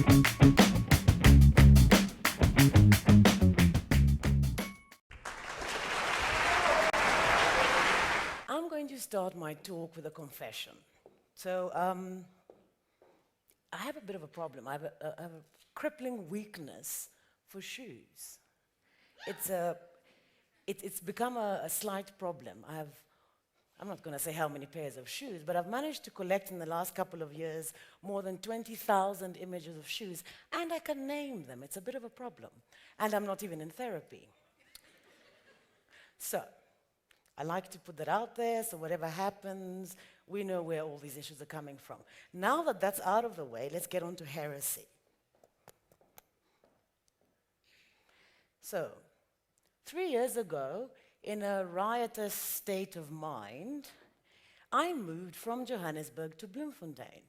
I'm going to start my talk with a confession. So, I have a bit of a problem. I have a crippling weakness for shoes. It's become a slight problem. I'm not going to say how many pairs of shoes, but I've managed to collect in the last couple of years more than 20,000 images of shoes, and I can name them. It's a bit of a problem. And I'm not even in therapy. So, I like to put that out there, so whatever happens, we know where all these issues are coming from. Now that that's out of the way, let's get on to heresy. So, 3 years ago, in a riotous state of mind, I moved from Johannesburg to Bloemfontein.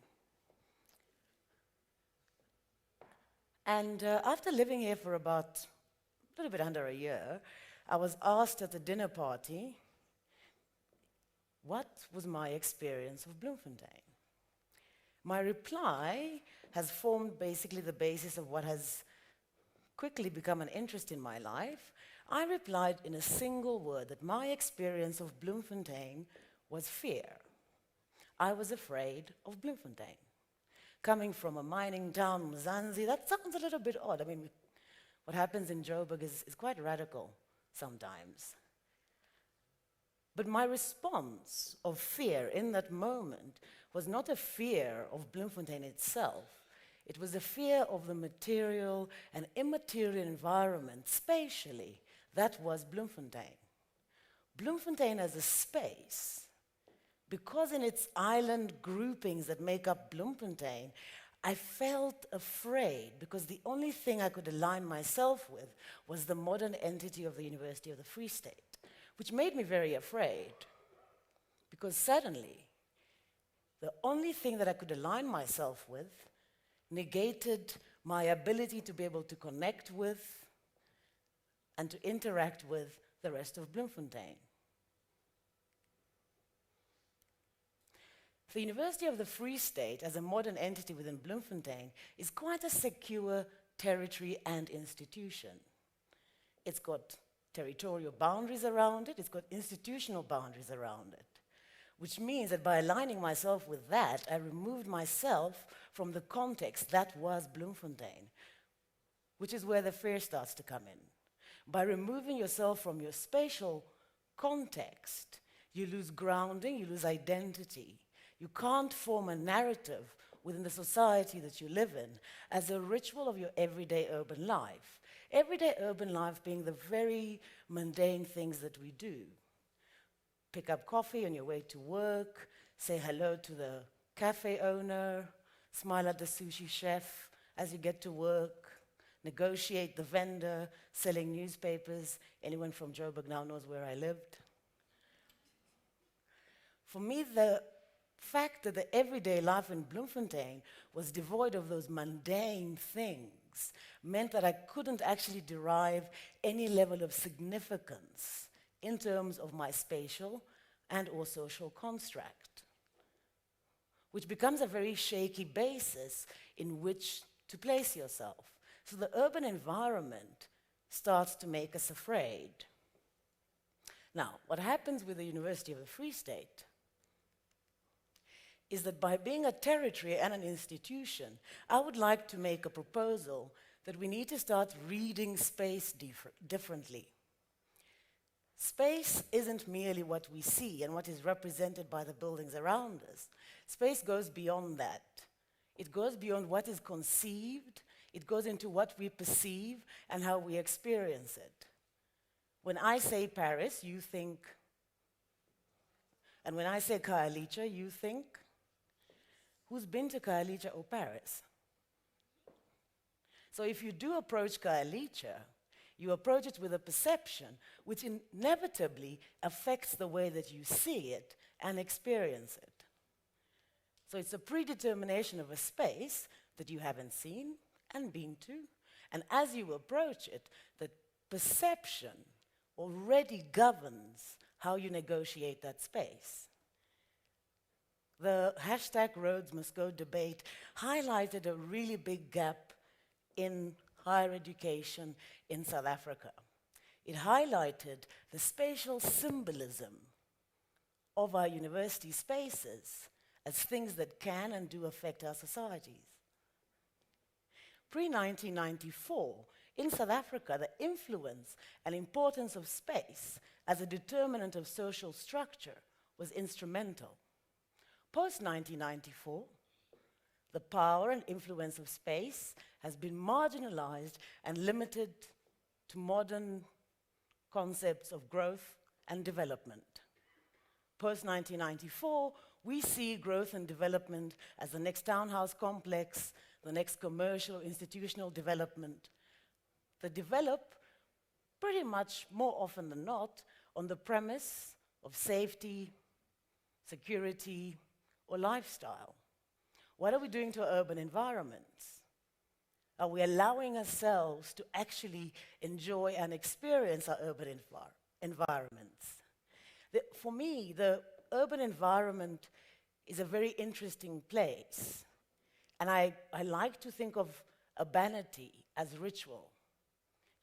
And after living here for about a little bit under a year, I was asked at a dinner party, what was my experience of Bloemfontein? My reply has formed basically the basis of what has quickly become an interest in my life. I replied in a single word that my experience of Bloemfontein was fear. I was afraid of Bloemfontein. Coming from a mining town, Mzansi, that sounds a little bit odd. I mean, what happens in Joburg is quite radical sometimes. But my response of fear in that moment was not a fear of Bloemfontein itself. It was a fear of the material and immaterial environment, spatially, that was Bloemfontein. Bloemfontein as a space, because in its island groupings that make up Bloemfontein, I felt afraid because the only thing I could align myself with was the modern entity of the University of the Free State, which made me very afraid because suddenly the only thing that I could align myself with negated my ability to be able to connect with and to interact with the rest of Bloemfontein. The University of the Free State, as a modern entity within Bloemfontein, is quite a secure territory and institution. It's got territorial boundaries around it, it's got institutional boundaries around it, which means that by aligning myself with that, I removed myself from the context that was Bloemfontein, which is where the fear starts to come in. By removing yourself from your spatial context, you lose grounding, you lose identity. You can't form a narrative within the society that you live in as a ritual of your everyday urban life. Everyday urban life being the very mundane things that we do. Pick up coffee on your way to work, say hello to the cafe owner, smile at the sushi chef as you get to work, negotiate the vendor selling newspapers. Anyone from Joburg now knows where I lived. For me, the fact that the everyday life in Bloemfontein was devoid of those mundane things meant that I couldn't actually derive any level of significance in terms of my spatial and or social construct, which becomes a very shaky basis in which to place yourself. So the urban environment starts to make us afraid. Now, what happens with the University of the Free State is that by being a territory and an institution, I would like to make a proposal that we need to start reading space differently. Space isn't merely what we see and what is represented by the buildings around us. Space goes beyond that. It goes beyond what is conceived, it goes into what we perceive and how we experience it. When I say Paris, you think, and when I say Khayelitsha, you think, who's been to Khayelitsha or Paris? So if you do approach Khayelitsha, you approach it with a perception which inevitably affects the way that you see it and experience it. So it's a predetermination of a space that you haven't seen and been to, and as you approach it, the perception already governs how you negotiate that space. the hashtag Roads Must Go debate highlighted a really big gap in higher education in South Africa. It highlighted the spatial symbolism of our university spaces as things that can and do affect our societies. Pre-1994, in South Africa, the influence and importance of space as a determinant of social structure was instrumental. Post-1994, the power and influence of space has been marginalized and limited to modern concepts of growth and development. Post-1994, we see growth and development as the next townhouse complex, the next commercial institutional development. They develop pretty much more often than not on the premise of safety, security, or lifestyle. What are we doing to our urban environments? Are we allowing ourselves to actually enjoy and experience our urban environments? For me, the urban environment is a very interesting place. And I like to think of urbanity as ritual.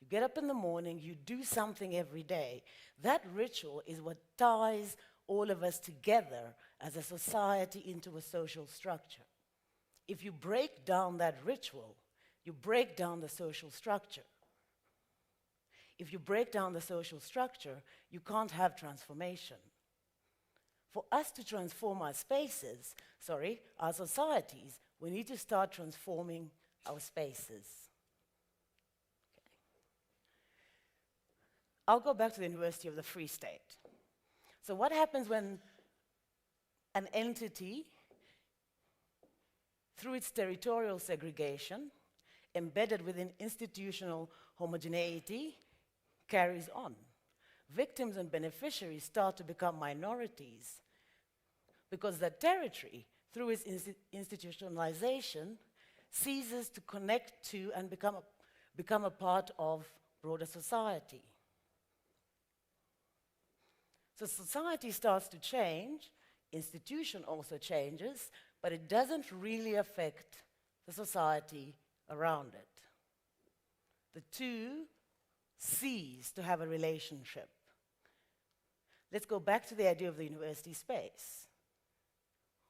You get up in the morning, you do something every day. That ritual is what ties all of us together as a society into a social structure. If you break down that ritual, you break down the social structure. If you break down the social structure, you can't have transformation. For us to transform our spaces, our societies, we need to start transforming our spaces. Okay. I'll go back to the University of the Free State. So what happens when an entity, through its territorial segregation, embedded within institutional homogeneity, carries on? Victims and beneficiaries start to become minorities because that territory, through its institutionalization, ceases to connect to and become a part of broader society. So society starts to change, institution also changes, but it doesn't really affect the society around it. The two cease to have a relationship. Let's go back to the idea of the university space.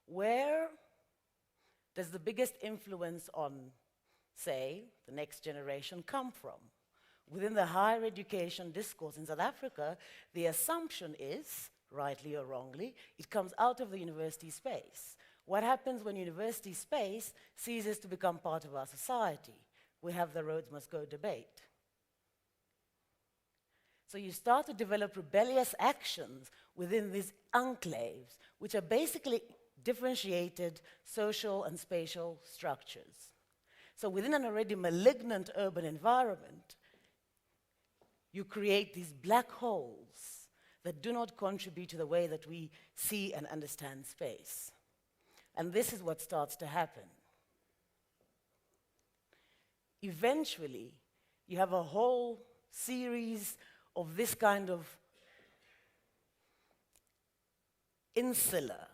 Where does the biggest influence on, say, the next generation come from? Within the higher education discourse in South Africa, the assumption is, rightly or wrongly, it comes out of the university space. What happens when university space ceases to become part of our society? We have the Roads Must Go debate. So you start to develop rebellious actions within these enclaves, which are basically differentiated social and spatial structures. So within an already malignant urban environment, you create these black holes that do not contribute to the way that we see and understand space. And this is what starts to happen. Eventually, you have a whole series of this kind of insular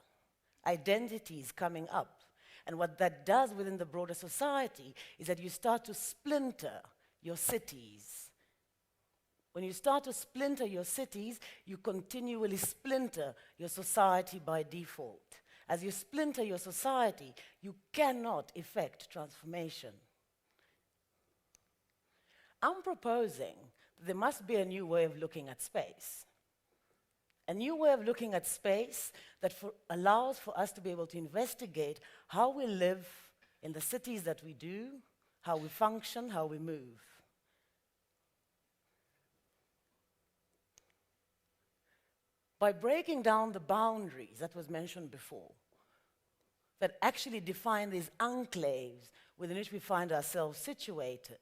identities coming up. And what that does within the broader society is that you start to splinter your cities. When you start to splinter your cities, you continually splinter your society by default. As you splinter your society, you cannot effect transformation. I'm proposing there must be a new way of looking at space. A new way of looking at space that allows for us to be able to investigate how we live in the cities that we do, how we function, how we move. By breaking down the boundaries that was mentioned before, that actually define these enclaves within which we find ourselves situated,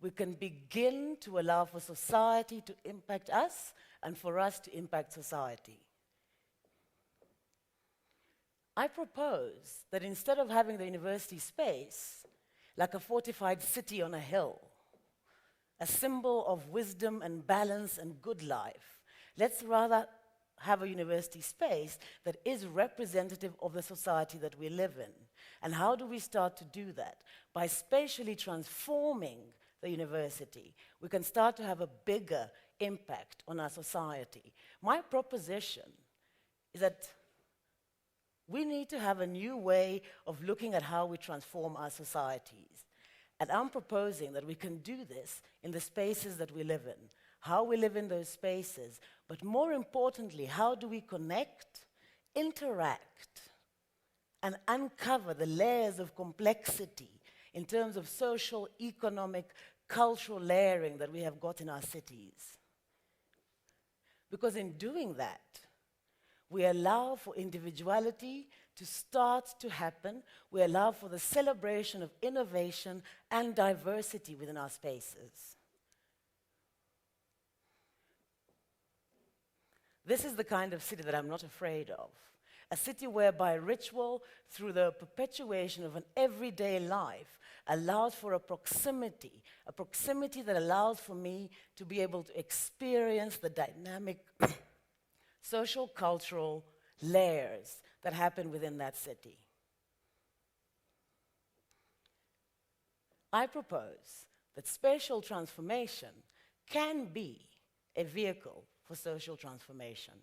we can begin to allow for society to impact us and for us to impact society. I propose that instead of having the university space like a fortified city on a hill, a symbol of wisdom and balance and good life, let's rather have a university space that is representative of the society that we live in. And how do we start to do that? By spatially transforming the university, we can start to have a bigger impact on our society. My proposition is that we need to have a new way of looking at how we transform our societies. And I'm proposing that we can do this in the spaces that we live in, how we live in those spaces, but more importantly, how do we connect, interact, and uncover the layers of complexity in terms of social, economic, cultural layering that we have got in our cities. Because in doing that, we allow for individuality to start to happen. We allow for the celebration of innovation and diversity within our spaces. This is the kind of city that I'm not afraid of. A city whereby ritual, through the perpetuation of an everyday life, allows for a proximity that allows for me to be able to experience the dynamic social, cultural layers that happen within that city. I propose that spatial transformation can be a vehicle for social transformation.